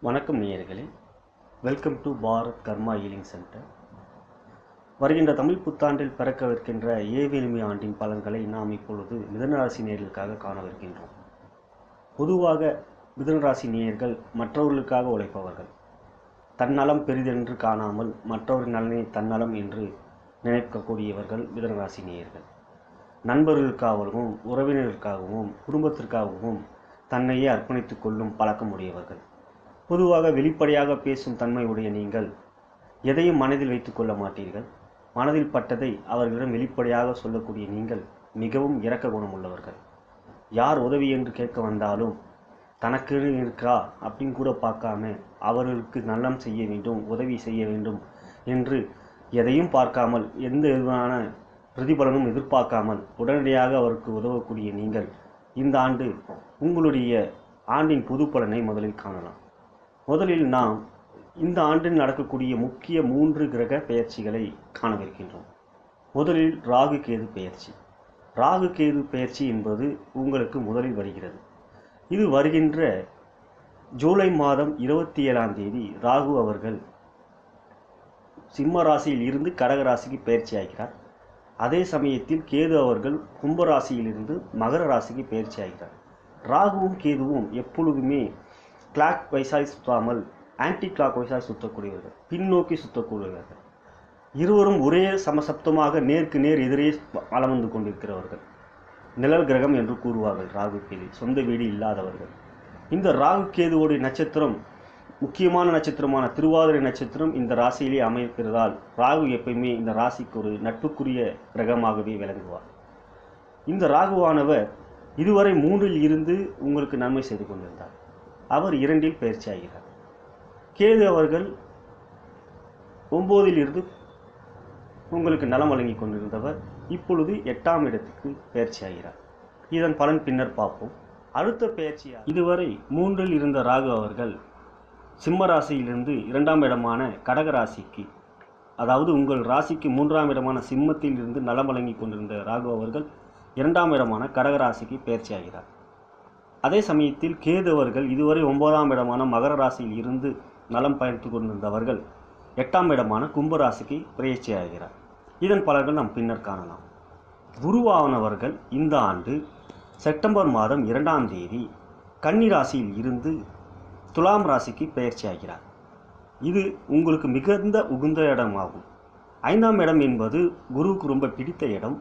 வணக்கம் நேயர்களே, welcome to Bharat karma healing centre. வருகின்ற தமிழ் புத்தாண்டில் பிறக்கவிருக்கின்ற ஏவிஎல்மி ஆண்டின் பலன்களை நாம் இப்பொழுது மிதுனராசி நேயர்களுக்காக காணவிருக்கின்றோம். பொதுவாக மிதுனராசி நேயர்கள் மற்றவர்களுக்காக உழைப்பவர்கள். தன்னலம் பெரிதென்று காணாமல் மற்றவரின் நலனை தன்னலம் என்று நினைக்கக்கூடியவர்கள் மிதுனராசி நேயர்கள். நண்பர்களுக்காகவும் உறவினருக்காகவும் குடும்பத்திற்காகவும் தன்னையே அர்ப்பணித்துக் கொள்ளும் பழக்கம் உடையவர்கள். பொதுவாக வெளிப்படையாக பேசும் தன்மை உடைய நீங்கள் எதையும் மனதில் வைத்துக் கொள்ள மாட்டீர்கள். மனதில் பட்டதை அவர்களிடம் வெளிப்படையாக சொல்லக்கூடிய நீங்கள் மிகவும் இரக்க குணம் உள்ளவர்கள். யார் உதவி என்று கேட்க வந்தாலும் தனக்கு இருக்கா அப்படின்னு கூட பார்க்காம அவர்களுக்கு நல்லம் செய்ய வேண்டும், உதவி செய்ய வேண்டும் என்று எதையும் பார்க்காமல் எந்த விதமான பிரதிபலனும் எதிர்பார்க்காமல் உடனடியாக அவருக்கு உதவக்கூடிய நீங்கள் இந்த ஆண்டு உங்களுடைய ஆண்டின் பொது பலனை முதலில் காணலாம். முதலில் நாம் இந்த ஆண்டில் நடக்கக்கூடிய முக்கிய 3 கிரக பெயர்ச்சிகளை காணவிருக்கின்றோம். முதலில் ராகு கேது பெயர்ச்சி. ராகு கேது பெயர்ச்சி என்பது உங்களுக்கு முதலில் வருகிறது. இது வருகின்ற ஜூலை மாதம் 27ஆம் தேதி ராகு அவர்கள் சிம்ம ராசியில் இருந்து கடக ராசிக்கு பெயர்ச்சி ஆகிறார். அதே சமயத்தில் கேது அவர்கள் கும்பராசியிலிருந்து மகர ராசிக்கு பெயர்ச்சி ஆகிறார். ராகுவும் கேதுவும் எப்பொழுதுமே கிளாக் வைஸாய் சுற்றாமல் ஆன்டி கிளாக் வைஸாய் சுற்றக்கூடியவர்கள், பின்னோக்கி சுற்றக்கூடியவர்கள். இருவரும் ஒரே சமசப்தமாக நேருக்கு நேர் எதிரே வலம் வந்து கொண்டிருக்கிறவர்கள். நிழல் கிரகம் என்று கூறுவார்கள் ராகு கேது, சொந்த வீடு இல்லாதவர்கள். இந்த ராகு கேதுவோடைய நட்சத்திரம் முக்கியமான நட்சத்திரமான திருவாதிரை நட்சத்திரம் இந்த ராசியிலே அமைக்கிறதால் ராகு எப்பயுமே இந்த ராசிக்கு ஒரு நட்புக்குரிய கிரகமாகவே விளங்குவார். இந்த ராகுவானவர் இதுவரை 3இல் இருந்து உங்களுக்கு நன்மை செய்து கொண்டிருந்தார். அவர் 2இல் பயிற்சி ஆகிறார். கேது அவர்கள் 9இல் இருந்து உங்களுக்கு நலம் வழங்கி கொண்டிருந்தவர் இப்பொழுது 8ஆம் இடத்துக்கு பயிற்சி ஆகிறார். இதன் பலன் பின்னர் பார்ப்போம். அடுத்த பயிற்சியாக இதுவரை 3இல் இருந்த ராகு அவர்கள் சிம்ம ராசியிலிருந்து 2ஆம் இடமான கடக ராசிக்கு, அதாவது உங்கள் ராசிக்கு 3ஆம் இடமான சிம்மத்தில் இருந்து நலம் வழங்கி கொண்டிருந்த ராகு அவர்கள் 2ஆம் இடமான கடக ராசிக்கு பயிற்சி ஆகிறார். அதே சமயத்தில் கேது அவர்கள் இதுவரை 9ஆம் இடமான மகர ராசியில் இருந்து நலம் பயணித்து கொண்டிருந்தவர்கள் 8ஆம் இடமான கும்பராசிக்கு பயிற்சி ஆகிறார். இதன் பலன்கள் நாம் பின்னர் காணலாம். குருவானவர்கள் இந்த ஆண்டு செப்டம்பர் மாதம் 2ஆம் தேதி கன்னி ராசியில் இருந்து துலாம் ராசிக்கு பயிற்சி ஆகிறார். இது உங்களுக்கு மிகுந்த உகுந்த இடமாகும். 5ஆம் இடம் என்பது குருவுக்கு ரொம்ப பிடித்த இடம்.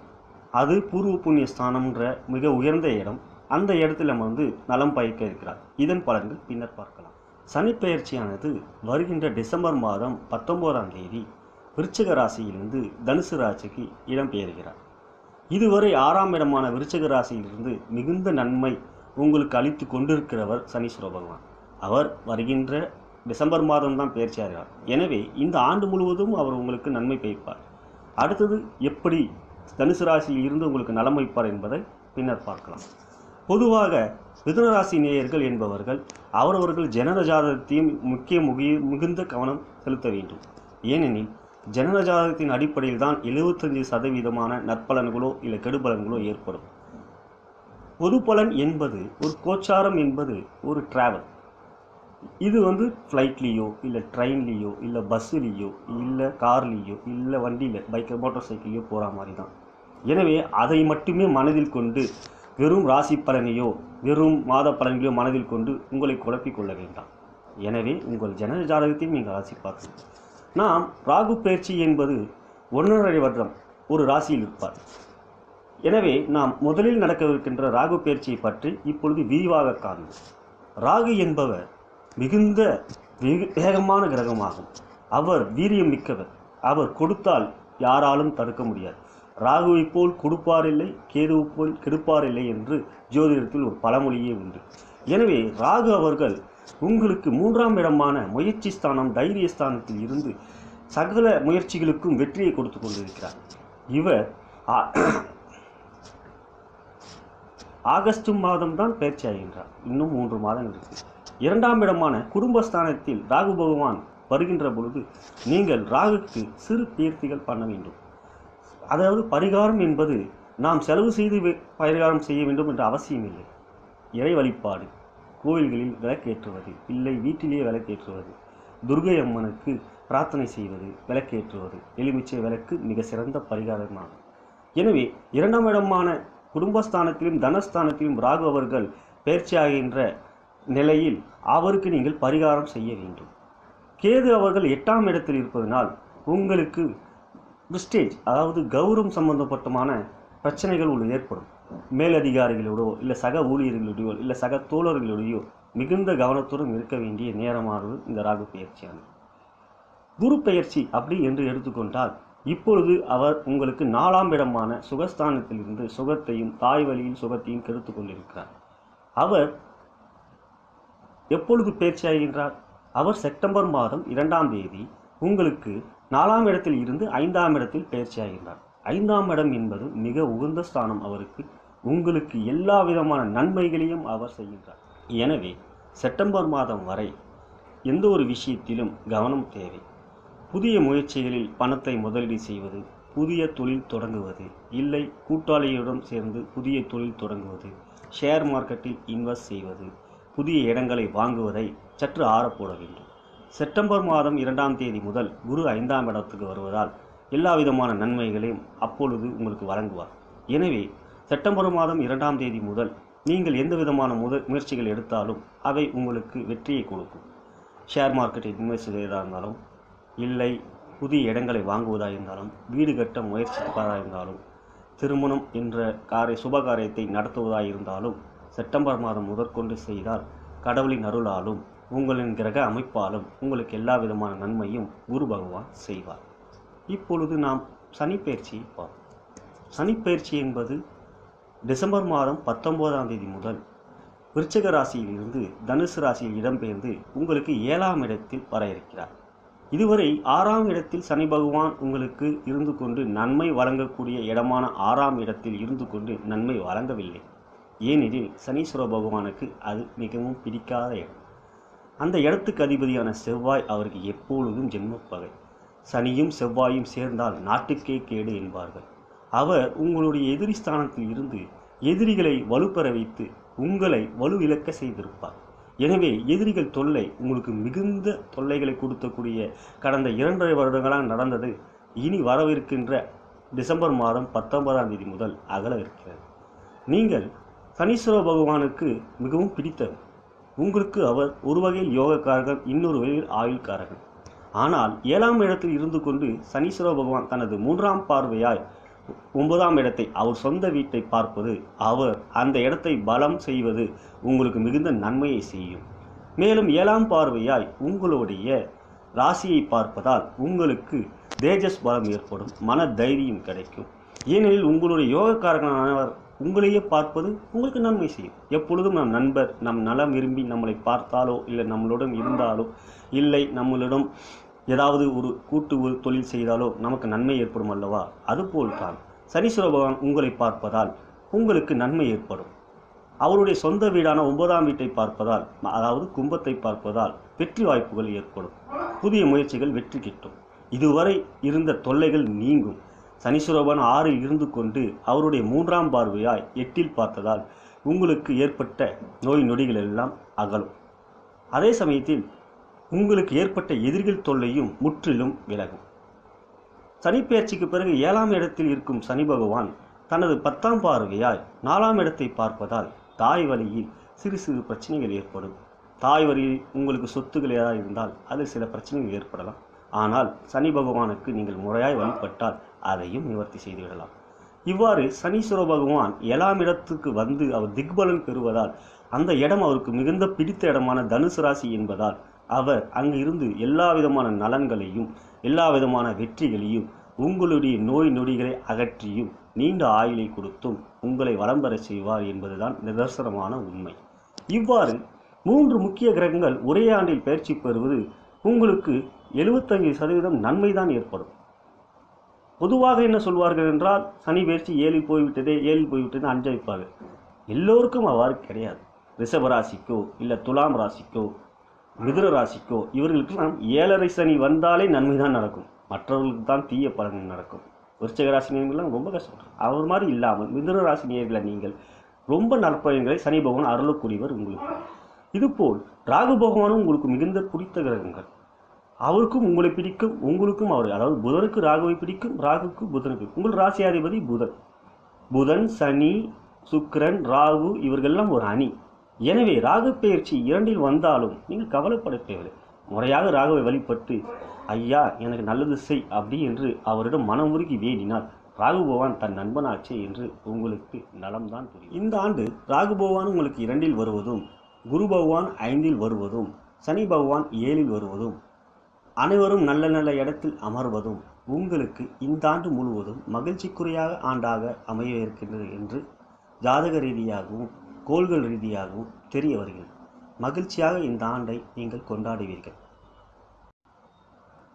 அது பூர்வ புண்ணிய ஸ்தானம்ன்ற மிக உயர்ந்த இடம். அந்த இடத்துல நலம் பயக்க இருக்கிறார். இதன் பலன்கள் பின்னர் பார்க்கலாம். சனி பெயர்ச்சியானது வருகின்ற டிசம்பர் மாதம் 19ஆம் தேதி விருச்சிக ராசியிலிருந்து தனுசு ராசிக்கு இடம்பெயர்கிறார். இதுவரை 6ஆம் இடமான விருச்சிக ராசியிலிருந்து மிகுந்த நன்மை உங்களுக்கு அளித்து கொண்டிருக்கிறவர் சனீஸ்வர பகவான். அவர் வருகின்ற டிசம்பர் மாதம்தான் பெயர்ச்சி ஆகிறார். எனவே இந்த ஆண்டு முழுவதும் அவர் உங்களுக்கு நன்மை பயப்பார். அடுத்தது எப்படி தனுசு ராசியில் இருந்து உங்களுக்கு நலம் வைப்பார் என்பதை பின்னர் பார்க்கலாம். பொதுவாக மிதுனராசி நேயர்கள் என்பவர்கள் அவரவர்கள் ஜனன ஜாதகத்தையும் மிகுந்த கவனம் செலுத்த வேண்டும். ஏனெனில் ஜனன ஜாதகத்தின் அடிப்படையில் தான் 75% நற்பலன்களோ இல்லை கெடுபலன்களோ ஏற்படும். பொது பலன் என்பது ஒரு கோச்சாரம் என்பது ஒரு டிராவல். இது ஃப்ளைட்லேயோ இல்லை ட்ரெயின்லேயோ இல்லை பஸ்ஸுலேயோ இல்லை கார்லேயோ இல்லை வண்டியில் பைக் மோட்டார் சைக்கிளையோ போகிற மாதிரி தான். எனவே அதை மட்டுமே மனதில் கொண்டு வெறும் ராசி பலனையோ வெறும் மாத பலன்களையோ மனதில் கொண்டு உங்களை குழப்பிக் கொள்ள வேண்டாம். எனவே உங்கள் ஜனன ஜாதகத்தையும் நீங்கள் ராசி பார்க்கணும். நாம் ராகு பயிற்சி என்பது 1.5 வருடம் ஒரு ராசியில் இருப்பார். எனவே நாம் முதலில் நடக்கவிருக்கின்ற ராகு பயிற்சியை பற்றி இப்பொழுது விரிவாக காண்போம். ராகு என்பவர் மிகுந்த வேகமான கிரகமாகும். அவர் வீரியம் மிக்கவர். அவர் கொடுத்தால் யாராலும் தடுக்க முடியாது. ராகுவை போல் கொடுப்பாரில்லை, கேதுவை போல் கெடுப்பாரில்லை என்று ஜோதிடத்தில் ஒரு பழமொழியே உண்டு. எனவே ராகு அவர்கள் உங்களுக்கு 3ஆம் இடமான முயற்சி ஸ்தானம் தைரிய ஸ்தானத்தில் இருந்து சகல முயற்சிகளுக்கும் வெற்றியை கொடுத்து கொண்டிருக்கிறார். இவர் ஆகஸ்ட் மாதம் தான் பயிற்சி ஆகின்றார். இன்னும் 3 மாதம் இருக்கு. 2ஆம் இடமான குடும்பஸ்தானத்தில் ராகு பகவான் வருகின்ற பொழுது நீங்கள் ராகுக்கு சிறு தீர்த்திகள் பண்ண வேண்டும். அதாவது பரிகாரம் என்பது நாம் செலவு செய்து பரிகாரம் செய்ய வேண்டும் என்ற அவசியம் இல்லை. இறை வழிபாடு, கோவில்களில் விளக்கேற்றுவது, இல்லை வீட்டிலேயே விளக்கேற்றுவது, துர்கை அம்மனுக்கு பிரார்த்தனை செய்வது, விளக்கேற்றுவது, எலுமிச்சை விளக்கு மிக சிறந்த பரிகாரமாகும். எனவே 2ஆம் இடமான குடும்பஸ்தானத்திலும் தனஸ்தானத்திலும் ராகு அவர்கள் பயிற்சியாகின்ற நிலையில் அவருக்கு நீங்கள் பரிகாரம் செய்ய வேண்டும். கேது அவர்கள் 8ஆம் இடத்தில் இருப்பதனால் உங்களுக்கு பிரிஸ்டேஜ், அதாவது கௌரவம் சம்பந்தப்பட்டமான பிரச்சனைகள் உங்களுக்கு ஏற்படும். மேலதிகாரிகளோடோ இல்லை சக ஊழியர்களோடையோ இல்லை சக தோழர்களோடையோ மிகுந்த கவனத்துடன் இருக்க வேண்டிய நேரமானது இந்த ராகு பயிற்சியானது. குரு பயிற்சி அப்படி என்று எடுத்துக்கொண்டால் இப்பொழுது அவர் உங்களுக்கு 4ஆம் இடமான சுகஸ்தானத்திலிருந்து சுகத்தையும் தாய் வழியில் சுகத்தையும் கெடுத்து கொண்டிருக்கிறார். அவர் எப்பொழுது பயிற்சியாகின்றார்? அவர் செப்டம்பர் மாதம் 2ஆம் தேதி உங்களுக்கு 4ஆம் இடத்தில் இருந்து 5ஆம் இடத்தில் பயிற்சியாகின்றார். 5ஆம் இடம் என்பது மிக உகந்த ஸ்தானம். அவருக்கு உங்களுக்கு எல்லா விதமான நன்மைகளையும் அவர் செய்கின்றார். எனவே செப்டம்பர் மாதம் வரை எந்த ஒரு விஷயத்திலும் கவனம் தேவை. புதிய முயற்சிகளில் பணத்தை முதலீடு செய்வது, புதிய தொழில் தொடங்குவது, இல்லை கூட்டாளியுடன் சேர்ந்து புதிய தொழில் தொடங்குவது, ஷேர் மார்க்கெட்டில் இன்வெஸ்ட் செய்வது, புதிய இடங்களை வாங்குவதை சற்று ஆறப்போட வேண்டும். செப்டம்பர் மாதம் 2ஆம் தேதி முதல் குரு 5ஆம் இடத்துக்கு வருவதால் எல்லா விதமான நன்மைகளையும் அப்பொழுது உங்களுக்கு வழங்குவார். எனவே செப்டம்பர் மாதம் 2ஆம் தேதி முதல் நீங்கள் எந்த விதமான முயற்சிகள் எடுத்தாலும் அவை உங்களுக்கு வெற்றியை கொடுக்கும். ஷேர் மார்க்கெட்டில் இன்வெஸ்ட் செய்வதாக இருந்தாலும், இல்லை புதிய இடங்களை வாங்குவதாக இருந்தாலும், வீடு கட்ட முயற்சிப்பதாக இருந்தாலும், திருமணம் என்ற சுப காரியத்தை நடத்துவதாக இருந்தாலும் செப்டம்பர் மாதம் முதற்கொண்டு செய்தால் கடவுளின் அருளாலும் உங்களின் கிரக அமைப்பாலும் உங்களுக்கு எல்லா விதமான நன்மையும் குரு பகவான் செய்வார். இப்பொழுது நாம் சனிப்பெயர்ச்சியை பார்ப்போம். சனிப்பெயர்ச்சி என்பது டிசம்பர் மாதம் 19ஆம் தேதி முதல் விருச்சிக ராசியில் இருந்து தனுசு ராசியில் இடம்பெயர்ந்து உங்களுக்கு 7ஆம் இடத்தில் வர இருக்கிறார். இதுவரை 6ஆம் இடத்தில் சனி பகவான் உங்களுக்கு இருந்து கொண்டு நன்மை வழங்கக்கூடிய இடமான 6ஆம் இடத்தில் இருந்து கொண்டு நன்மை வழங்கவில்லை. ஏனெனில் சனீஸ்வர பகவானுக்கு அது மிகவும் பிடிக்காத இடம். அந்த இடத்துக்கு அதிபதியான செவ்வாய் அவருக்கு எப்பொழுதும் ஜென்மப்பகை. சனியும் செவ்வாயும் சேர்ந்தால் நாட்டுக்கே கேடு என்பார்கள். அவர் உங்களுடைய எதிரி ஸ்தானத்தில் இருந்து எதிரிகளை வலுப்பெற வைத்து உங்களை வலுவிழக்க செய்திருப்பார். எனவே எதிரிகள் தொல்லை உங்களுக்கு மிகுந்த தொல்லைகளை கொடுக்கக்கூடிய கடந்த 2.5 வருடங்களாக நடந்தது இனி வரவிருக்கின்ற டிசம்பர் மாதம் 19ஆம் தேதி முதல் அகலவிருக்கிறது. நீங்கள் சனீஸ்வர பகவானுக்கு மிகவும் பிடித்தவர். உங்களுக்கு அவர் ஒரு வகையில் யோகக்காரகன், இன்னொரு வகையில் ஆயுள்காரகன். ஆனால் 7ஆம் இடத்தில் இருந்து கொண்டு சனீஸ்வர பகவான் தனது 3ஆம் பார்வையாய் 9ஆம் இடத்தை, அவர் சொந்த வீட்டை பார்ப்பது, அவர் அந்த இடத்தை பலம் செய்வது உங்களுக்கு மிகுந்த நன்மையை செய்யும். மேலும் 7ஆம் பார்வையாய் உங்களுடைய ராசியை பார்ப்பதால் உங்களுக்கு தேஜஸ் பலம் ஏற்படும், மன தைரியம் கிடைக்கும். ஏனெனில் உங்களுடைய யோகக்காரகனானவர் உங்களையே பார்ப்பது உங்களுக்கு நன்மை செய்யும். எப்பொழுதும் நம் நண்பர் நம் நலம் விரும்பி நம்மளை பார்த்தாலோ, இல்லை நம்மளுடன் இருந்தாலோ, இல்லை நம்மளிடம் ஏதாவது ஒரு கூட்டு தொழில் செய்தாலோ நமக்கு நன்மை ஏற்படும் அல்லவா? அதுபோல்தான் சனீஸ்வர பகவான் உங்களை பார்ப்பதால் உங்களுக்கு நன்மை ஏற்படும். அவருடைய சொந்த வீடான 9ஆம் வீட்டை பார்ப்பதால், அதாவது கும்பத்தை பார்ப்பதால் வெற்றி வாய்ப்புகள் ஏற்படும். புதிய முயற்சிகள் வெற்றி கிட்டும். இதுவரை இருந்த தொல்லைகள் நீங்கும். சனீஸ்வர பகவான் 6இல் இருந்து கொண்டு அவருடைய 3ஆம் பார்வையாய் 8இல் பார்த்ததால் உங்களுக்கு ஏற்பட்ட நோய் நொடிகள் எல்லாம் அகலும். அதே சமயத்தில் உங்களுக்கு ஏற்பட்ட எதிரிகள் தொல்லையும் முற்றிலும் விலகும். சனிப்பெயர்ச்சிக்கு பிறகு 7ஆம் இடத்தில் இருக்கும் சனி பகவான் தனது 10ஆம் பார்வையாய் 4ஆம் இடத்தை பார்ப்பதால் தாய் வழியில் சிறு சிறு பிரச்சனைகள் ஏற்படும். தாய் வழியில் உங்களுக்கு சொத்துக்கள் ஏதாவது இருந்தால் அதில் சில பிரச்சனைகள் ஏற்படலாம். ஆனால் சனி பகவானுக்கு நீங்கள் முறையாய் வழிபட்டால் அதையும் நிவர்த்தி செய்துவிடலாம். இவ்வாறு சனீஸ்வர பகவான் 7ஆம் இடத்துக்கு வந்து அவர் திக்பலன் பெறுவதால் அந்த இடம் அவருக்கு மிகுந்த பிடித்த இடமான தனுசு ராசி என்பதால் அவர் அங்கு இருந்து எல்லா விதமான நலன்களையும் எல்லா விதமான வெற்றிகளையும் உங்களுடைய நோய் நொடிகளை அகற்றியும் நீண்ட ஆயுளை கொடுத்தும் உங்களை வலம் பெற செய்வார் என்பதுதான் நிதர்சனமான உண்மை. இவ்வாறு 3 முக்கிய கிரகங்கள் ஒரே ஆண்டில் பயிற்சி பெறுவது உங்களுக்கு 75% நன்மைதான் ஏற்படும். பொதுவாக என்ன சொல்வார்கள் என்றால், சனி பயிற்சி 7இல் போய்விட்டது அஞ்சளிப்பார்கள். எல்லோருக்கும் அவ்வாறு கிடையாது. ரிஷபராசிக்கோ இல்லை துலாம் ராசிக்கோ மிதுன ராசிக்கோ இவர்களுக்கெல்லாம் 7.5 சனி வந்தாலே நன்மைதான் நடக்கும். மற்றவர்களுக்கு தான் தீய பலன்கள் நடக்கும். விருச்சிக ராசி நேயர்கள்லாம் ரொம்ப கஷ்டம். அவர் மாதிரி இல்லாமல் மிதுன ராசி நேயர்களை நீங்கள் ரொம்ப நற்பயன்களை சனி பகவான் அருளக்கூடியவர் உங்களுக்கு. இதுபோல் ராகு பகவானும் உங்களுக்கு மிகுந்த பிடித்த கிரகங்கள். அவருக்கும் உங்களை பிடிக்கும், உங்களுக்கும் அவர், அதாவது புதனுக்கு ராகுவை பிடிக்கும், ராகுக்கு புதனுக்கு. உங்கள் ராசியாதிபதி புதன், சனி, சுக்கிரன், ராகு இவர்களெல்லாம் ஒரு அணி. எனவே ராகு பெயர்ச்சி 2இல் வந்தாலும் நீங்கள் கவலைப்பட தேவையில்லை. முறையாக ராகுவை வழிபட்டு, ஐயா எனக்கு நல்லது செய் அப்படி என்று அவரிடம் மனம் உருகி வேண்டினால் ராகு பகவான் தன் நண்பனாச்சே என்று உங்களுக்கு நலம்தான் புரியும். இந்த ஆண்டு ராகு பகவான் உங்களுக்கு 2இல் வருவதும், குரு பகவான் 5இல் வருவதும், சனி பகவான் 7இல் வருவதும், அனைவரும் நல்ல நல்ல இடத்தில் அமர்வதும் உங்களுக்கு இந்த ஆண்டு முழுவதும் மகிழ்ச்சிக்குரிய ஆண்டாக அமைய இருக்கின்றது என்று ஜாதக ரீதியாகவும் கோள்கள் ரீதியாகவும் தெரிய வருகிறது. மகிழ்ச்சியாக இந்த ஆண்டை நீங்கள் கொண்டாடுவீர்கள்.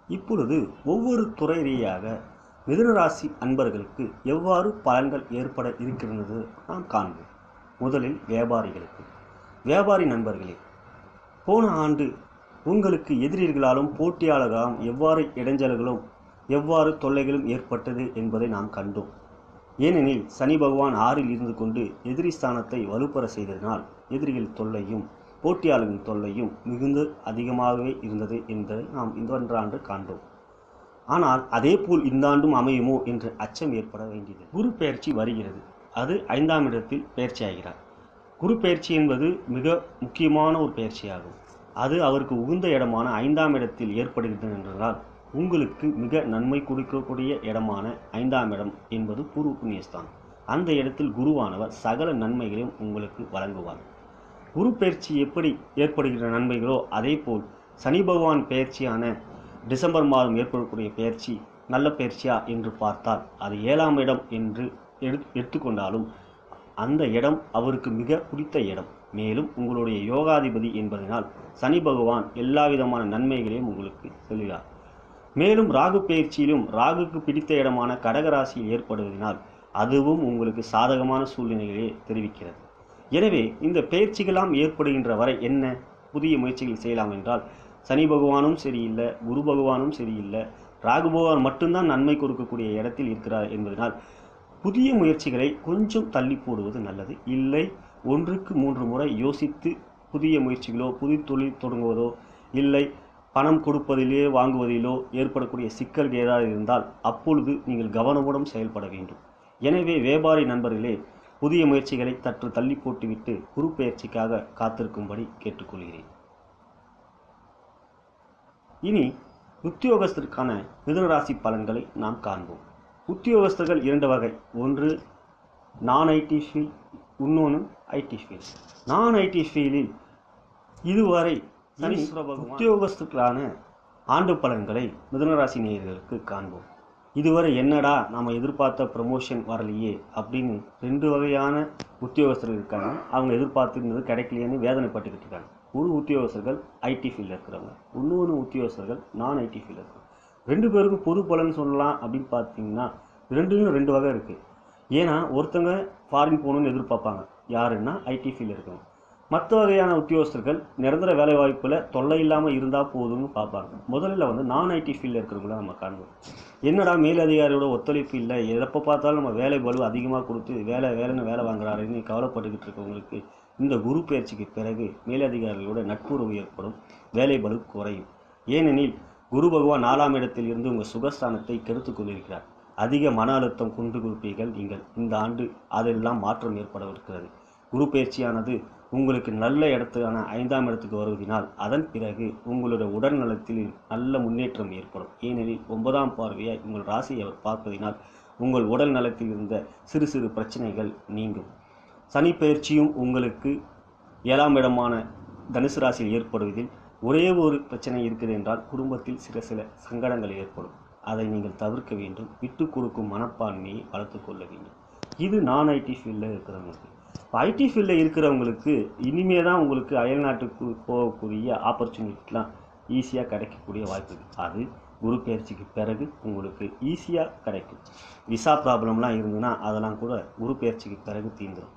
இப்பொழுது ஒவ்வொரு துறை ரீதியாக மிதுன ராசி அன்பர்களுக்கு எவ்வாறு பலன்கள் ஏற்பட இருக்கிறது நாம் காண்போம். முதலில் வியாபாரிகளுக்கு. வியாபாரி நண்பர்களே, போன ஆண்டு உங்களுக்கு எதிரிகளாலும் போட்டியாளர்களாலும் எவ்வாறு இடைஞ்சல்களும் எவ்வாறு தொல்லைகளும் ஏற்பட்டது என்பதை நாம் கண்டோம். ஏனெனில் சனி பகவான் 6இல் இருந்து கொண்டு எதிரி ஸ்தானத்தை வலுப்பெற செய்ததினால் எதிரிகள் தொல்லையும் போட்டியாளர்களின் தொல்லையும் மிகுந்த அதிகமாகவே இருந்தது என்பதை நாம் இந்த ஆண்டு காண்டோம். ஆனால் அதே போல் இந்த ஆண்டும் அமையுமோ என்று அச்சம் ஏற்பட வேண்டியது. குரு பெயர்ச்சி வருகிறது. அது 5ஆம் இடத்தில் பெயர்ச்சி ஆகிறார். குரு பெயர்ச்சி என்பது மிக முக்கியமான ஒரு பயிற்சியாகும். அது அவருக்கு உகுந்த இடமான 5ஆம் இடத்தில் ஏற்படுகிறது என்றால் உங்களுக்கு மிக நன்மை கொடுக்கக்கூடிய இடமான 5ஆம் இடம் என்பது பூர்வ புண்ணியஸ்தானம். அந்த இடத்தில் குருவானவர் சகல நன்மைகளையும் உங்களுக்கு வழங்குவார். குரு பெயர்ச்சி எப்படி ஏற்படுகிற நன்மைகளோ அதே போல் சனி பகவான் பெயர்ச்சியான டிசம்பர் மாதம் ஏற்படக்கூடிய பெயர்ச்சி நல்ல பெயர்ச்சியா என்று பார்த்தால் அது 7ஆம் இடம் என்று எடுத்துக்கொண்டாலும் அந்த இடம் அவருக்கு மிக பிடித்த இடம். மேலும் உங்களுடைய யோகாதிபதி என்பதனால் சனி பகவான் எல்லா விதமான நன்மைகளையும் உங்களுக்கு சொல்கிறார். மேலும் ராகு பெயர்ச்சியிலும் ராகுக்கு பிடித்த இடமான கடகராசியில் ஏற்படுவதனால் அதுவும் உங்களுக்கு சாதகமான சூழ்நிலைகளே தெரிவிக்கிறது. எனவே இந்த பெயர்ச்சிகளாம் ஏற்படுகின்ற வரை என்ன புதிய முயற்சிகள் செய்யலாம் என்றால், சனி பகவானும் சரியில்லை, குரு பகவானும் சரியில்லை, ராகு பகவான் மட்டும்தான் நன்மை கொடுக்கக்கூடிய இடத்தில் இருக்கிறார் என்பதனால் புதிய முயற்சிகளை கொஞ்சம் தள்ளி போடுவது நல்லது. இல்லை 1க்கு 3 முறை யோசித்து புதிய முயற்சிகளோ புதிய தொழில் தொடங்குவதோ இல்லை பணம் கொடுப்பதிலே வாங்குவதிலோ ஏற்படக்கூடிய சிக்கல்கள் ஏதாவது இருந்தால் அப்பொழுது நீங்கள் கவனமுடன் செயல்பட வேண்டும். எனவே வியாபாரி நண்பர்களே, புதிய முயற்சிகளை சற்று தள்ளி போட்டுவிட்டு குரு பெயர்ச்சிக்காக காத்திருக்கும்படி கேட்டுக்கொள்கிறேன். இனி உத்தியோகஸ்தருக்கான மிதுனராசி பலன்களை நாம் காண்போம். உத்தியோகஸ்தர்கள் 2 வகை. ஒன்று நான் ஐடி ஃபீல்ட், இன்னொன்று ஐடி ஃபீல்ட். நான் ஐடி ஃபீல்டில் இதுவரை உத்தியோகஸ்தர்களான ஆண்டு பலன்களை மிதுனராசி நேயர்களுக்கு காண்போம். இதுவரை என்னடா நாம் எதிர்பார்த்த ப்ரமோஷன் வரலையே அப்படின்னு 2 வகையான உத்தியோகஸ்தர்கள் இருக்காங்க. அவங்க எதிர்பார்த்துருந்தது கிடைக்கலையேன்னு வேதனைப்பட்டுக்கிட்டு இருக்காங்க. ஒரு உத்தியோகஸ்தர்கள் ஐடி ஃபீல்டில் இருக்கிறவங்க, இன்னொன்று உத்தியோகஸ்தர்கள் நான் ஐடி ஃபீல்டில் இருக்கிறவங்க. 2 பேருக்கும் பொது பலன் சொல்லலாம் அப்படின்னு பார்த்தீங்கன்னா 2 வகை இருக்குது. ஏன்னா ஒருத்தங்க ஃபாரின் போகணுன்னு எதிர்பார்ப்பாங்க, யாருன்னா ஐடி ஃபீல்டில் இருக்கவங்க. மற்ற வகையான உத்தியோகஸ்தர்கள் நிரந்தர வேலை வாய்ப்பில் தொல்லை இல்லாமல் இருந்தால் போதும்னு பார்ப்பாங்க. முதல்ல நான் ஐடி ஃபீல்டில் இருக்கிறவங்கள நம்ம காண்போம். என்னடா மேலதிகாரியோட ஒத்துழைப்பு இல்லை, எப்போ பார்த்தாலும் நம்ம வேலை பளு அதிகமாக கொடுத்து வேலைன்னு வேலை வாங்குறாருன்னு கவலைப்பட்டுக்கிட்டு இருக்கவங்களுக்கு இந்த குரு பயிற்சிக்கு பிறகு மேலதிகாரிகளோட நட்புறவு ஏற்படும், வேலை பளு குறையும். ஏனெனில் குரு பகவான் 4ஆம் இடத்தில் இருந்து உங்கள் சுகஸ்தானத்தை கெடுத்து கொண்டிருக்கிறார். அதிக மன அழுத்தம் கொண்டு கொடுப்பீர்கள் நீங்கள். இந்த ஆண்டு அதெல்லாம் மாற்றம் ஏற்பட இருக்கிறது. குரு பயிற்சியானது உங்களுக்கு நல்ல இடத்துக்கான 5ஆம் இடத்துக்கு வருவதனால் அதன் பிறகு உங்களுடைய உடல் நலத்தில் நல்ல முன்னேற்றம் ஏற்படும். ஏனெனில் 9ஆம் பார்வையாய் உங்கள் ராசியை அவர் பார்ப்பதினால் உங்கள் உடல் நலத்தில் இருந்த சிறு சிறு பிரச்சனைகள் நீங்கும். சனி பயிற்சியும் உங்களுக்கு 7ஆம் இடமான தனுசு ராசியில் ஏற்படுவதில் ஒரே ஒரு பிரச்சனை இருக்குது என்றால் குடும்பத்தில் சில சங்கடங்கள் ஏற்படும். அதை நீங்கள் தவிர்க்க வேண்டும். விட்டு கொடுக்கும் மனப்பான்மையை வளர்த்து கொள்ள வேண்டும். இது நான் ஐடி ஃபீல்டில் இருக்கிறவங்களுக்கு. ஐடி ஃபீல்டில் இருக்கிறவங்களுக்கு இனிமே தான் உங்களுக்கு அயல்நாட்டுக்கு போகக்கூடிய ஆப்பர்ச்சுனிட்டிலாம் ஈஸியாக கிடைக்கக்கூடிய வாய்ப்பு இருக்குது. அது குரு பயிற்சிக்கு பிறகு உங்களுக்கு ஈஸியாக கிடைக்கும். விசா ப்ராப்ளம்லாம் இருந்ததுன்னா அதெல்லாம் கூட குரு பயிற்சிக்கு பிறகு தீர்ந்துடும்.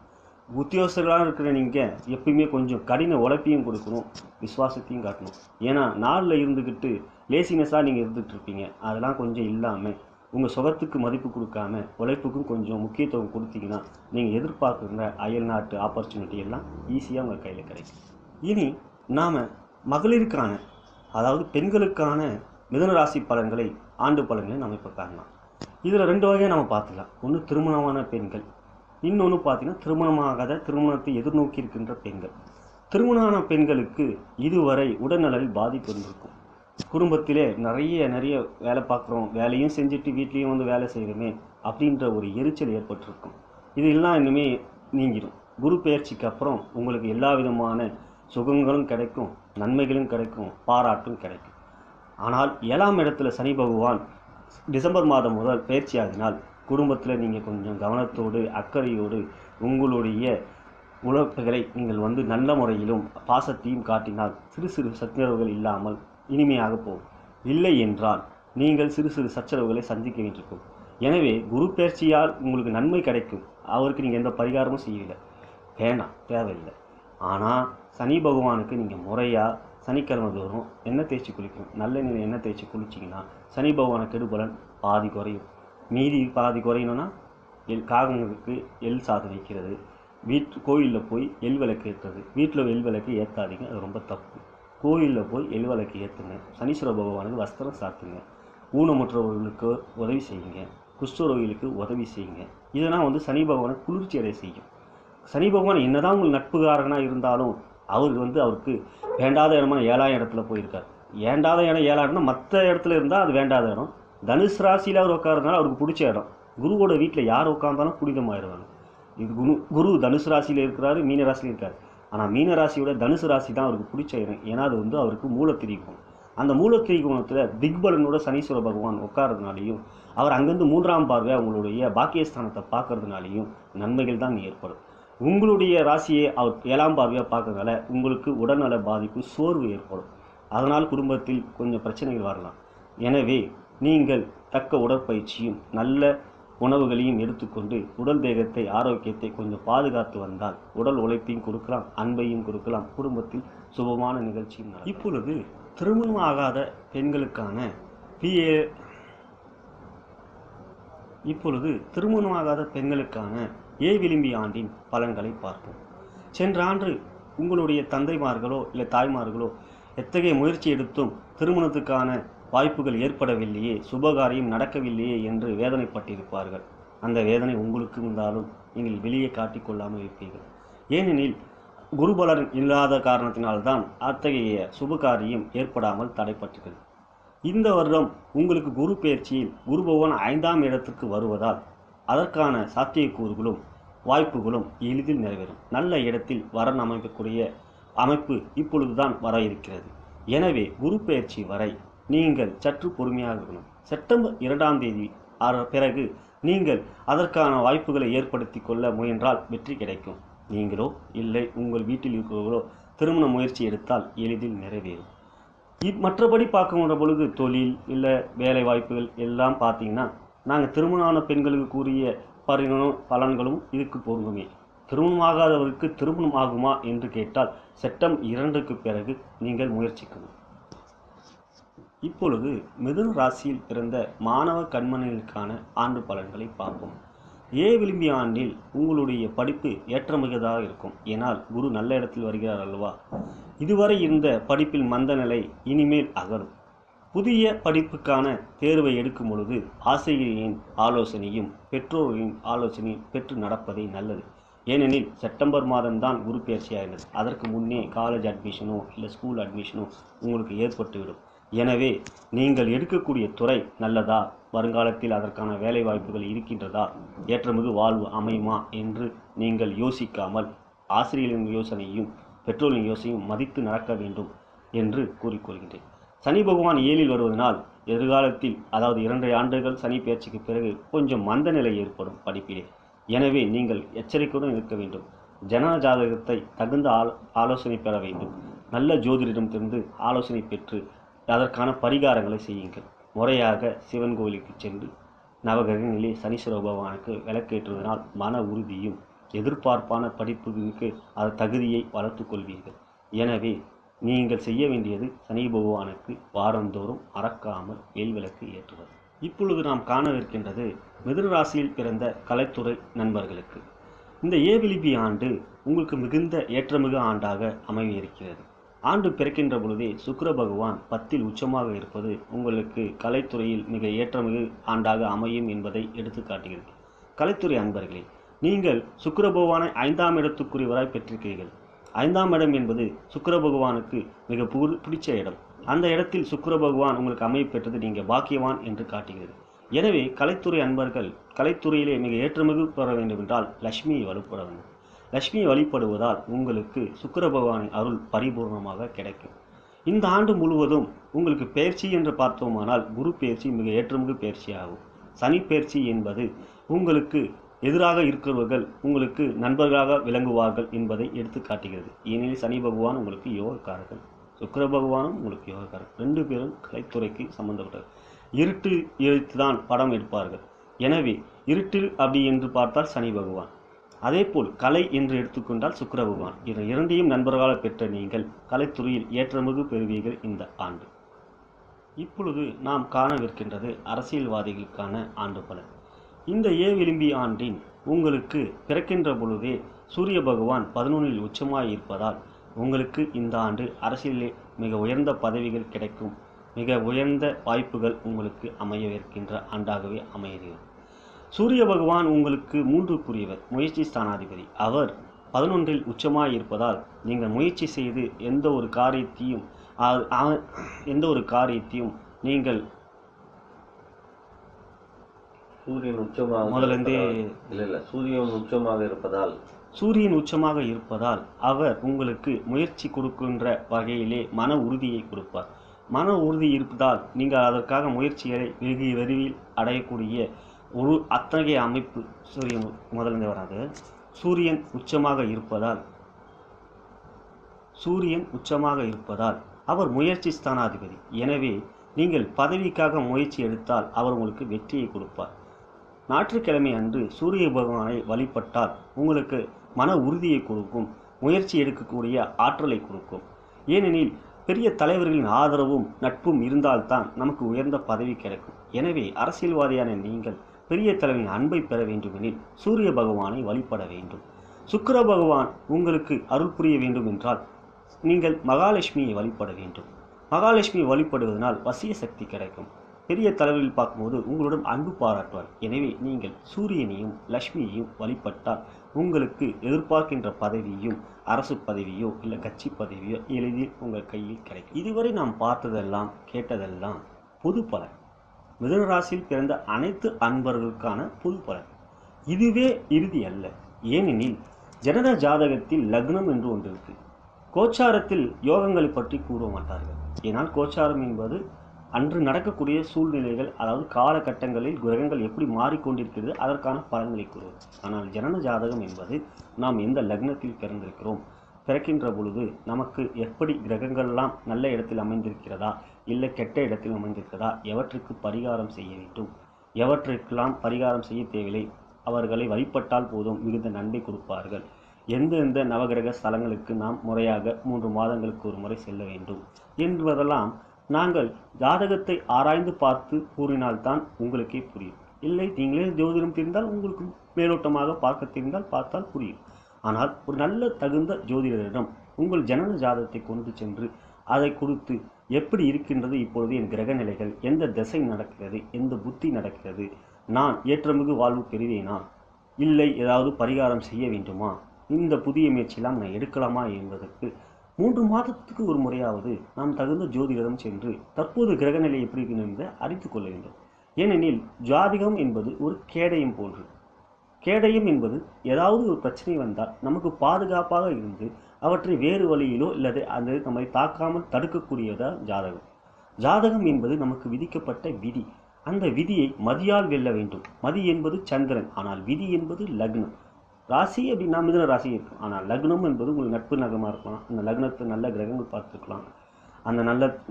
உத்தியோகஸ்தர்களாக இருக்கிற நீங்கள் எப்பயுமே கொஞ்சம் கடின உழைப்பையும் கொடுக்கணும், விசுவாசத்தையும் காட்டணும். ஏன்னா நாளில் இருந்துக்கிட்டு லேசினஸாக நீங்கள் இருந்துகிட்டு இருப்பீங்க. அதெல்லாம் கொஞ்சம் இல்லாமல் உங்கள் சுகத்துக்கு மதிப்பு கொடுக்காம உழைப்புக்கும் கொஞ்சம் முக்கியத்துவம் கொடுத்தீங்கன்னா நீங்கள் எதிர்பார்க்குற அயல்நாட்டு ஆப்பர்ச்சுனிட்டி எல்லாம் ஈஸியாக உங்கள் கையில் கிடைக்கும். இனி நாம் மகளிருக்கான, அதாவது பெண்களுக்கான மிதுன ராசி பலன்களை, ஆண்டு பலன்களை நம்ம இப்போ காணலாம். இதில் 2 வகையாக நம்ம பார்த்துக்கலாம். ஒன்று திருமணமான பெண்கள், இன்னொன்று பார்த்தீங்கன்னா திருமணமாகாத, திருமணத்தை எதிர்நோக்கி இருக்கின்ற பெண்கள். திருமணமான பெண்களுக்கு இதுவரை உடல்நலில் பாதிப்பு இருந்திருக்கும். குடும்பத்திலே நிறைய வேலை பார்க்குறோம், வேலையும் செஞ்சுட்டு வீட்லேயும் வந்து வேலை செய்கிறோமே அப்படின்ற ஒரு எரிச்சல் ஏற்பட்டிருக்கும். இதெல்லாம் இனிமே நீங்கிடும். குரு பெயர்ச்சிக்கு அப்புறம் உங்களுக்கு எல்லா விதமான சுகங்களும் கிடைக்கும், நன்மைகளும் கிடைக்கும், பாராட்டும் கிடைக்கும். ஆனால் 7ஆம் இடத்துல சனி பகவான் டிசம்பர் மாதம் முதல் பயிற்சியாகினால் குடும்பத்தில் நீங்கள் கொஞ்சம் கவனத்தோடு அக்கறையோடு உங்களுடைய உழைப்புகளை நீங்கள் வந்து நல்ல முறையிலும் பாசத்தையும் காட்டினால் சிறு சிறு சச்சரவுகள் இல்லாமல் இனிமையாக போகும். இல்லை என்றால் நீங்கள் சிறு சிறு சச்சரவுகளை சந்திக்க வேண்டியிருக்கும். எனவே குரு பயிற்சியால் உங்களுக்கு நன்மை கிடைக்கும். அவருக்கு நீங்கள் எந்த பரிகாரமும் செய்யவில்லை, வேண்டாம், தேவையில்லை. ஆனால் சனி பகவானுக்கு நீங்கள் முறையாக சனிக்கிழமை தோறும் எண்ணெய் தேய்ச்சி குளிக்கணும். நல்ல எண்ணெய் தேய்ச்சி குளிச்சிங்கன்னா சனி பகவானுக்கு கெடுபலன் பாதி குறையும். மீதி பாதி குறையணும்னா காகங்களுக்கு எள் சாதம் வைக்கிறது, கோயிலில் போய் எள் விளக்கு ஏற்றுறது. வீட்டில் எள் விளக்கு ஏற்றாதீங்க, அது ரொம்ப தப்பு. கோயிலில் போய் எள் விளக்கு ஏற்றுங்க. சனீஸ்வர பகவானுக்கு வஸ்திரம் சாத்துங்க. ஊனமுற்றவர்களுக்கு உதவி செய்யுங்க, குஷ்டரோகிகளுக்கு உதவி செய்யுங்க. இதெல்லாம் வந்து சனி பகவானை குளிர்ச்சி அடைய செய்யும். சனி பகவான் என்னதான் உங்களுக்கு நட்புகாரகனாக இருந்தாலும் அவருக்கு வேண்டாத இடமான 7ஆம் இடத்துல போயிருக்கார். வேண்டாத இடம் 7ஆம் இடம்னா மற்ற இடத்துல இருந்தால் அது வேண்டாத இடம். தனுசு ராசியில் அவர் உட்காரதுனால அவருக்கு பிடிச்ச இடம். குருவோட வீட்டில் யார் உட்கார்ந்தாலும் புனிதமாயிடுவாங்க. இது குரு தனுசு ராசியில் இருக்கிறாரு, மீன ராசியில் இருக்கார். ஆனால் மீன ராசியோட தனுசு ராசி தான் அவருக்கு பிடிச்ச இடம். ஏன்னா அது வந்து அவருக்கு மூலத்திரிகோணம். அந்த மூலத்திரிகோணத்தில் திக்பலனோட சனீஸ்வர பகவான் உட்கார்றதுனாலையும் அவர் அங்கேருந்து 3ஆம் பார்வை அவங்களுடைய பாக்கியஸ்தானத்தை பார்க்கறதுனாலையும் நன்மைகள் தான் ஏற்படும். உங்களுடைய ராசியை அவர் 7ஆம் பார்வையாக பார்க்கறதுனால உங்களுக்கு உடல்நல பாதிப்பு, சோர்வு ஏற்படும். அதனால் குடும்பத்தில் கொஞ்சம் பிரச்சனைகள் வரலாம். எனவே நீங்கள் தக்க உடற்பயிற்சியும் நல்ல உணவுகளையும் எடுத்துக்கொண்டு உடல் தேகத்தை, ஆரோக்கியத்தை கொஞ்சம் பாதுகாத்து வந்தால் உடல் உழைப்பையும் கொடுக்கலாம், அன்பையும் கொடுக்கலாம், குடும்பத்தில் சுபமான நிகழ்ச்சியும் நடக்கும். இப்பொழுது திருமணம் ஆகாத பெண்களுக்கான ஏ விளிம்பி ஆண்டின் பலன்களை பார்ப்போம். சென்ற ஆண்டு உங்களுடைய தந்தைமார்களோ இல்லை தாய்மார்களோ எத்தகைய முயற்சி எடுத்தும் திருமணத்துக்கான வாய்ப்புகள் ஏற்படவில்லையே, சுபகாரியம் நடக்கவில்லையே என்று வேதனைப்பட்டிருப்பார்கள். அந்த வேதனை உங்களுக்கு இருந்தாலும் நீங்கள் வெளியே காட்டிக்கொள்ளாமல் இருப்பீர்கள். ஏனெனில் குருபலன் இல்லாத காரணத்தினால்தான் அத்தகைய சுபகாரியம் ஏற்படாமல் தடைப்பட்டிருக்கிறது. இந்த வருடம் உங்களுக்கு குரு பெயர்ச்சியில் குரு பகவான் 5ஆம் இடத்திற்கு வருவதால் அதற்கான சாத்தியக்கூறுகளும் வாய்ப்புகளும் எளிதில் நிறைவேறும். நல்ல இடத்தில் வரன் அமைக்கக்கூடிய அமைப்பு இப்பொழுதுதான் வர இருக்கிறது. எனவே குரு பெயர்ச்சி வரை நீங்கள் சற்று பொறுமையாக இருக்கணும். செப்டம்பர் 2ஆம் தேதி பிறகு நீங்கள் அதற்கான வாய்ப்புகளை ஏற்படுத்தி கொள்ள முயன்றால் வெற்றி கிடைக்கும். நீங்களோ இல்லை உங்கள் வீட்டில் இருக்கிறவர்களோ திருமண முயற்சி எடுத்தால் எளிதில் நிறைவேறும். மற்றபடி பார்க்கின்ற பொழுது தொழில் இல்லை வேலை வாய்ப்புகள் எல்லாம் பார்த்தீங்கன்னா நாங்கள் திருமணமான பெண்களுக்கு கூறிய பலன்களும் இதுக்கு பொருந்துமே. திருமணமாகாதவருக்கு திருமணம் ஆகுமா என்று கேட்டால் செப்டம்பர் 2க்கு பிறகு நீங்கள் முயற்சிக்கணும். இப்பொழுது மிதுன ராசியில் பிறந்த மாணவ கண்மணிகளுக்கான ஆண்டு பலன்களை பார்ப்போம். ஏ விளிம்பி ஆண்டில் உங்களுடைய படிப்பு ஏற்றமிகதாக இருக்கும். ஏனால் குரு நல்ல இடத்தில் வருகிறார் அல்லவா. இதுவரை இருந்த படிப்பில் மந்த நிலை இனிமேல் அகலும். புதிய படிப்புக்கான தேர்வை எடுக்கும் பொழுது ஆசிரியரின் ஆலோசனையும் பெற்றோரின் ஆலோசனையும் பெற்று நடப்பதே நல்லது. ஏனெனில் செப்டம்பர் மாதம்தான் குரு பயிற்சியாகிறது. அதற்கு முன்னே காலேஜ் அட்மிஷனோ இல்லை ஸ்கூல் அட்மிஷனோ உங்களுக்கு ஏற்பட்டுவிடும். எனவே நீங்கள் எடுக்கக்கூடிய துறை நல்லதா, வருங்காலத்தில் அதற்கான வேலை வாய்ப்புகள் இருக்கின்றதா, ஏற்றமிகு வாழ்வு அமையுமா என்று நீங்கள் யோசிக்காமல் ஆசிரியர்களின் யோசனையும் பெற்றோரின் யோசனையும் மதித்து நடக்க வேண்டும் என்று கூறிக்கொள்கின்றேன். சனி பகவான் 7இல் வருவதனால் எதிர்காலத்தில், அதாவது 2 ஆண்டுகள் சனி பயிற்சிக்கு பிறகு கொஞ்சம் மந்த நிலை ஏற்படும் படிப்பிலே. எனவே நீங்கள் எச்சரிக்கையுடன் இருக்க வேண்டும். ஜனன ஜாதகத்தை தகுந்த ஆலோசனை பெற வேண்டும். நல்ல ஜோதிடரிடம் இருந்து ஆலோசனை பெற்று அதற்கான பரிகாரங்களை செய்யுங்கள். முறையாக சிவன் கோவிலுக்கு சென்று நவகிரகங்களிலே சனீஸ்வர பகவானுக்கு விளக்கேற்றுவதனால் மன உறுதியும் எதிர்பார்ப்பான படிப்புக்கு அது தகுதியை வளர்த்து கொள்வீர்கள். எனவே நீங்கள் செய்ய வேண்டியது சனி பகவானுக்கு வாரந்தோறும் மறக்காமல் விளக்கு ஏற்றுவது. இப்பொழுது நாம் காணவிருக்கின்றது மிதுன ராசியில் பிறந்த கலைத்துறை நண்பர்களுக்கு. இந்த ஏவிலிபி ஆண்டு உங்களுக்கு மிகுந்த ஏற்றமிகு ஆண்டாக அமைய இருக்கிறது. ஆண்டு பிறக்கின்ற பொழுதே சுக்கிர பகவான் 10ல் உச்சமாக இருப்பது உங்களுக்கு கலைத்துறையில் மிக ஏற்றமிகு ஆண்டாக அமையும் என்பதை எடுத்து காட்டுகிறது. கலைத்துறை அன்பர்களே, நீங்கள் சுக்கிர பகவானை 5ஆம் இடத்துக்குரியவராய் பெற்றிருக்கிறீர்கள். 5ஆம் இடம் என்பது சுக்கிர பகவானுக்கு மிக பிடிச்ச இடம். அந்த இடத்தில் சுக்கிர பகவான் உங்களுக்கு அமைய பெற்றது நீங்கள் பாக்கியவான் என்று காட்டுகிறது. எனவே கலைத்துறை அன்பர்கள் கலைத்துறையிலே மிக ஏற்றமிகு பெற வேண்டும் என்றால் லட்சுமியை வழிபட வேண்டும். லட்சுமியை வழிபடுவதால் உங்களுக்கு சுக்கிர பகவானின் அருள் பரிபூர்ணமாக கிடைக்கும். இந்த ஆண்டு முழுவதும் உங்களுக்கு பயிற்சி என்று பார்த்தோமானால் குரு பயிற்சி மிக ஏற்றமிகு பயிற்சியாகும். சனி பயிற்சி என்பது உங்களுக்கு எதிராக இருக்கிறவர்கள் உங்களுக்கு நண்பர்களாக விளங்குவார்கள் என்பதை எடுத்து காட்டுகிறது. ஏனெனில் சனி பகவான் உங்களுக்கு யோகக்காரர்கள், சுக்கிர பகவானும் உங்களுக்கு யோகக்காரர்கள். 2 பேரும் கலைத்துறைக்கு சம்பந்தப்பட்டது. இருட்டு எழுத்துதான் படம் எடுப்பார்கள். எனவே இருட்டில் அப்படி என்று பார்த்தால் சனி பகவான், அதேபோல் கலை என்று எடுத்துக்கொண்டால் சுக்கிர பகவான். இதை இரண்டையும் நண்பர்களாக பெற்ற நீங்கள் கலைத்துறையில் ஏற்றமிகு பெறுவீர்கள் இந்த ஆண்டு. இப்பொழுது நாம் காணவிருக்கின்றது அரசியல்வாதிகளுக்கான ஆண்டு பலன். இந்த ஏவிலிம்பி ஆண்டின் உங்களுக்கு பிறக்கின்ற பொழுதே சூரிய பகவான் 11ல் உச்சமாய் இருப்பதால் உங்களுக்கு இந்த ஆண்டு அரசியலிலே மிக உயர்ந்த பதவிகள் கிடைக்கும். மிக உயர்ந்த வாய்ப்புகள் உங்களுக்கு அமையவிருக்கின்ற ஆண்டாகவே அமைகிறது. சூரிய பகவான் உங்களுக்கு 3க்குரியவர், முயற்சி ஸ்தானாதிபதி. அவர் 11ல் உச்சமாய் இருப்பதால் நீங்கள் முயற்சி செய்து எந்த ஒரு காரியத்தையும் நீங்கள் சூரியன் உச்சமாக முதலிருந்தே சூரியன் உச்சமாக இருப்பதால் அவர் உங்களுக்கு முயற்சி கொடுக்கின்ற வகையிலே மன உறுதியை கொடுப்பார். மன உறுதி இருப்பதால் நீங்கள் அதற்காக முயற்சிகளை வெகு விரைவில் அடையக்கூடிய ஒரு அத்தகைய அமைப்பு சூரியன் முதலிருந்து வராது. சூரியன் உச்சமாக இருப்பதால் அவர் முயற்சி ஸ்தானாதிபதி. எனவே நீங்கள் பதவிக்காக முயற்சி எடுத்தால் அவர் உங்களுக்கு வெற்றியை கொடுப்பார். ஞாயிற்றுக்கிழமை அன்று சூரிய பகவானை வழிபட்டால் உங்களுக்கு மன உறுதியை கொடுக்கும், முயற்சி எடுக்கக்கூடிய ஆற்றலை கொடுக்கும். ஏனெனில் பெரிய தலைவர்களின் ஆதரவும் நட்பும் இருந்தால்தான் நமக்கு உயர்ந்த பதவி கிடைக்கும். எனவே அரசியல்வாதியான நீங்கள் பெரிய தலைவரின் அன்பை பெற வேண்டுமெனில் சூரிய பகவானை வழிபட வேண்டும். சுக்கிர பகவான் உங்களுக்கு அருள் புரிய வேண்டும் என்றால் நீங்கள் மகாலட்சுமியை வழிபட வேண்டும். மகாலட்சுமியை வழிபடுவதனால் வசிய சக்தி கிடைக்கும். பெரிய தலைவர்கள் பார்க்கும்போது உங்களுடன் அன்பு பாராட்டுவார். எனவே நீங்கள் சூரியனையும் லட்சுமியையும் வழிபட்டால் உங்களுக்கு எதிர்பார்க்கின்ற பதவியும் அரசு பதவியோ இல்லை கட்சி பதவியோ எளிதில் உங்கள் கையில் கிடைக்கும். இதுவரை நாம் பார்த்ததெல்லாம் கேட்டதெல்லாம் பொது பலன். மிதுன ராசியில் பிறந்த அனைத்து அன்பர்களுக்கான பொது பலன். இதுவே இறுதி அல்ல. ஏனெனில் ஜனன ஜாதகத்தில் லக்னம் என்று ஒன்று இருக்கு. கோச்சாரத்தில் யோகங்களை பற்றி கூற மாட்டார்கள். ஏனால் கோச்சாரம் என்பது அன்று நடக்கக்கூடிய சூழ்நிலைகள், அதாவது காலகட்டங்களில் கிரகங்கள் எப்படி மாறிக்கொண்டிருக்கிறது அதற்கான பலன்களை கூறுவது. ஆனால் ஜனன ஜாதகம் என்பது நாம் எந்த லக்னத்தில் பிறந்திருக்கிறோம், பிறக்கின்ற பொழுது நமக்கு எப்படி கிரகங்கள்லாம் நல்ல இடத்தில் அமைந்திருக்கிறதா இல்லை கெட்ட இடத்தில் அமைந்திருக்கிறதா, எவற்றுக்கு பரிகாரம் செய்ய வேண்டும், எவற்றுக்கெல்லாம் பரிகாரம் செய்ய தேவையில்லை, அவர்களை வழிபட்டால் போதும் மிகுந்த நன்மை கொடுப்பார்கள். எந்தெந்த நவகிரக ஸ்தலங்களுக்கு நாம் முறையாக 3 மாதங்களுக்கு ஒரு முறை செல்ல வேண்டும் என்பதெல்லாம் நாங்கள் ஜாதகத்தை ஆராய்ந்து பார்த்து கூறினால்தான் உங்களுக்கே புரியும். இல்லை நீங்களே ஜோதிடம் தெரிந்தால் உங்களுக்கு மேலோட்டமாக பார்க்க தெரிந்தால் பார்த்தால் புரியும். ஆனால் ஒரு நல்ல தகுந்த ஜோதிடரிடம் உங்கள் ஜனன ஜாதகத்தை கொண்டு சென்று அதை கொடுத்து எப்படி இருக்கின்றது இப்பொழுது என் கிரக நிலைகள், எந்த திசை நடக்கிறது, எந்த புத்தி நடக்கிறது, நான் ஏற்றமிகு வாழ்வு பெறுவேனா, இல்லை ஏதாவது பரிகாரம் செய்ய வேண்டுமா, இந்த புதிய முயற்சியெல்லாம் நான் எடுக்கலாமா என்பதற்கு 3 மாதத்துக்கு ஒரு முறையாவது நாம் தகுந்த ஜோதிடம் சென்று தற்போது கிரகநிலை எப்படி இருக்கிறது என்பதை அறிந்து கொள்ள வேண்டும். ஏனெனில் ஜாதிகம் என்பது ஒரு கேடயம் போன்று. கேடயம் என்பது ஏதாவது ஒரு பிரச்சனை வந்தால் நமக்கு பாதுகாப்பாக இருந்து அவற்றை வேறு வழியிலோ அல்லது அது நம்மை தாக்காமல் தடுக்கக்கூடியதான் ஜாதகம். ஜாதகம் என்பது நமக்கு விதிக்கப்பட்ட விதி. அந்த விதியை மதியால் வெல்ல வேண்டும். மதி என்பது சந்திரன், ஆனால் விதி என்பது லக்னம். ராசி அப்படின்னா மிதுன ராசி இருக்கும். ஆனால் லக்னம் என்பது உங்களுக்கு நட்பு நகமாக இருக்கலாம். அந்த லக்னத்தை நல்ல கிரகங்கள் பார்த்துக்கலாம்.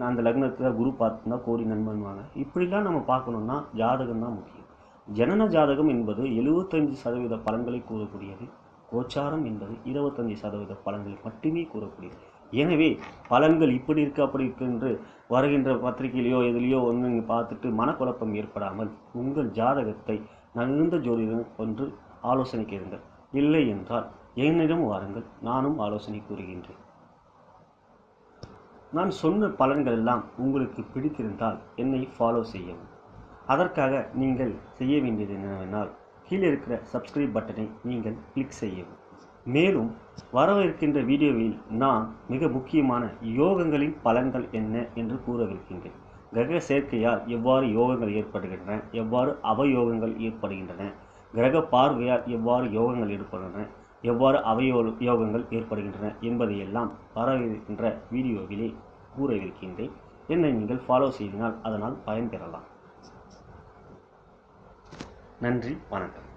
அந்த லக்னத்தில் குரு பார்த்துருந்தா கோடி நண்பன்வாங்க. இப்படிலாம் நம்ம பார்க்கணுன்னா ஜாதகம் தான் முக்கியம். ஜனன ஜாதகம் என்பது 75% பலன்களை கூறக்கூடியது. கோச்சாரம் என்பது 25% பலன்களை மட்டுமே கூறக்கூடியது. எனவே பலன்கள் இப்படி இருக்கு அப்படி இருக்கு என்று வருகின்ற பத்திரிகையிலையோ எதுலேயோ ஒன்று நீங்கள் பார்த்துட்டு மனக்குழப்பம் ஏற்படாமல் உங்கள் ஜாதகத்தை நன்கு ஜோதிடம் ஒன்று ஆலோசனை கேளுங்கள். இல்லை என்றால் என்னிடம் வாருங்கள், நானும் ஆலோசனை கூறுகின்றேன். நான் சொன்ன பலன்கள் எல்லாம் உங்களுக்கு பிடித்திருந்தால் என்னை ஃபாலோ செய்யவும். அதற்காக நீங்கள் செய்ய வேண்டியது என்னவென்றால், கீழே இருக்கிற சப்ஸ்கிரைப் பட்டனை நீங்கள் கிளிக் செய்யவும். மேலும் வரவிருக்கின்ற வீடியோவில் நான் மிக முக்கியமான யோகங்களின் பலன்கள் என்ன என்று கூறவிருக்கின்றேன். கிரக சேர்க்கையால் எவ்வாறு யோகங்கள் ஏற்படுகின்றன, எவ்வாறு அவயோகங்கள் ஏற்படுகின்றன, கிரக பார்வையால் எவ்வாறு யோகங்கள் ஏற்படுகின்றன, எவ்வாறு அவயோகங்கள் ஏற்படுகின்றன என்பதையெல்லாம் வரவிருக்கின்ற வீடியோவிலே கூறவிருக்கின்றேன். என்னை நீங்கள் ஃபாலோ செய்தினால் அதனால் பயன்பெறலாம். நன்றி, வணக்கம்.